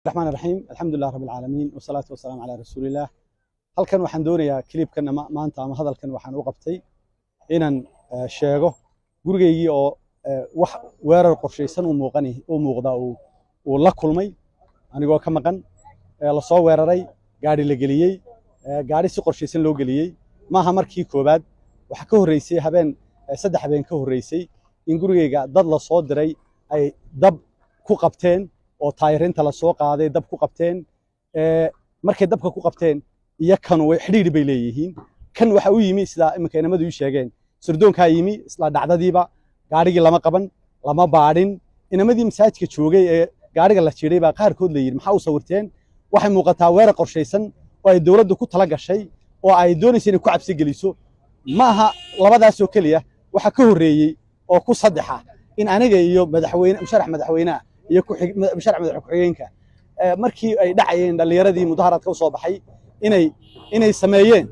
الرحمن الرحيم الحمد لله رب العالمين والصلاة والسلام على رسول الله. halkan waxaan doonayaa clipkan maanta ama hadalkan waxaan u qabtay inaan sheego gurigeygii oo wax weerar qorsheysan u muuqda oo la kulmay anigoo ka maqan la soo weeraray gaari la geliyay gaari si qorsheysan loo geliyay maaha markii koobaad waxa ka horeysay saddex habeen ka horeysay in gurigeyga dad la soo diray ay dab ku qabteen oo taayirinta la soo qaaday dab ku qabteen markay dabka ku qabteen iyo kan way xiriir bay leeyihiin kan waxa uu yimi sida iminka inamadu ii sheegeen sirdoonka yimi isla dhacdadiiba gaarigii lama qaban lama baadhin inamadii masaajidka joogay ee gaariga la jiray baa qaarkood la yiri maxaa u sawirteen waxay muuqataa weerar qorsheysan oo ay dawladdu ku tala gashay oo ay doonayso inay ku cabsi geliso maaha labadaas oo kaliya waxa ka horeeyay oo ku saddexa in aniga iyo musharax madaxweynaha iyo musharax madax ku-xigeenka markii ay dhacayeen dhalinyaradii mudaharaadka u soo baxay inay sameeyeen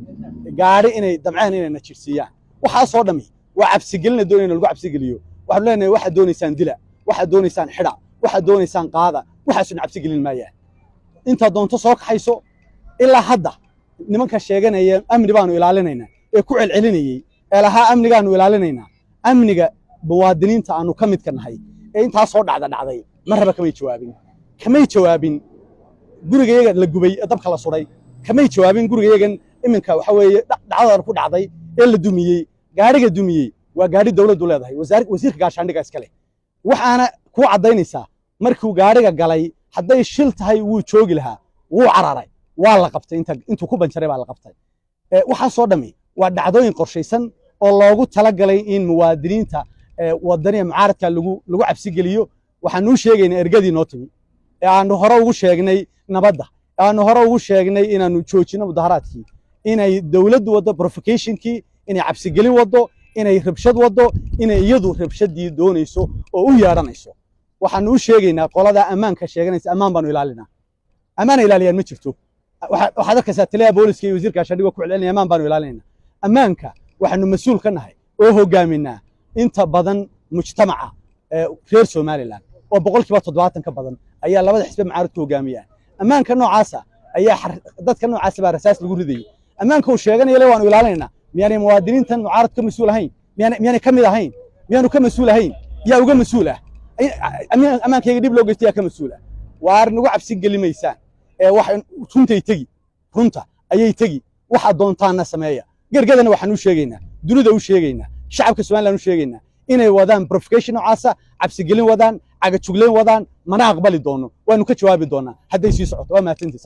gaari inay damceen inay najirsiiyaan waxa soo dhami waa cabsi gelina doonayna lagu cabsi geliyo waxaan leenahay waxa doonaysaan dila waxa doonaysaan xidha waxa doonaysaan qaada waxaasuna cabsi gelin maayaan inta doonto soo kaxayso ilaa hadda nimanka sheeganaya amni baanu ilaalinaynaa ee ku celcelinayay ee lahaa amnigaanu ilaalinaynaa amniga muwaadiniinta aanu ka mid ka nahay ee intaa soo dhacday marraba kamay jawaabin gurigeega la gubay dabka la suray kamay jawaabin gurigeegan iminka waxa weeye dhacdada ku dhacday ee la dumiyay gaariga dumiyay waa gaari dawladdu leedahay wasiirka gaashaandhiga iska leh waxaana ku cadaynaysaa markii gaariga galay hadday shil tahay wuu joogi lahaa wuu cararay waa la qabtay intuu ku banjaray baa la qabtay waxa soo dhami waa dhacdooyin qorsheysan oo loogu talagalay in muwaadiniinta wadaniga mucaaradka lagu cabsi geliyo waxaan u sheegaynaa ergadii noo timi aanu hore ugu sheegnay nabadda aanu hore ugu sheegnay inaanu joojino mudaharaadkii inay dawladdu wado provocationkii inay cabsi gelin wado inay rabshad wado inay iyadu rabshadii doonayso oo u yeeranayso waxaan u sheegaynaa qolada ammaanka sheeganaysa ammaan baanu ilaalinaa ammaan ilaaliyaan ma jirto waxaad arkaysaa taliyaha booliska iyo wasiirka gaashaandhiga ku celcelinaya ammaan baanu ilaalinaynaa ammaanka waxaanu mas'uul ka nahay oo hogaaminaa inta badan mujtamaca reer Somaliland oo 70% ka badan ayaa labada xisbi mucaaradku hogaamiyaan ammaanka noocaasa ayaa dadka noocaas baa rasaas lagu riday ammaanka uu sheeganayay waanu ilaalinaynaa miyaanay muwaadiniintan mucaarad ka mas'uul ahayn miyaanay ka mid ahayn miyaanu ka mas'uul ahayn yaa uga mas'uul ah ammaankayga dib loo geystay ka mas'uul ah waar nagu cabsi gelimaysaan wax runta ayay tagi waxa doontaana sameeya gargadana waxaan u sheegaynaa dunida u sheegaynaa shacabka Soomaaliland u sheegaynaa inay wadaan provocation noocaasa cabsi gelin wadaan aga jugleen wadaan mana aqbali doono waanu ka jawaabi doonaa hadday sii socoto waa maatinta